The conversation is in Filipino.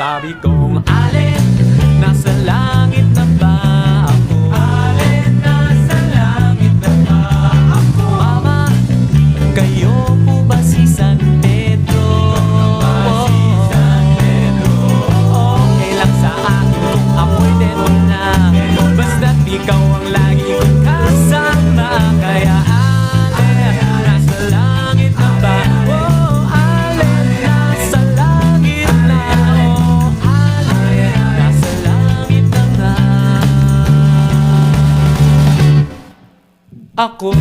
Sabi kong alin, nasa langit na ba ako? Alin, nasa langit na ba ako? Mama, kayo po ba si San Pedro? Okay lang sa akin kung ako'y dedo na, basta't ikaw ang lagi kong kasama. Kaya alin, nasa langit na ba? Alin, nasa langit na? Alin, nasa langit na nga ako?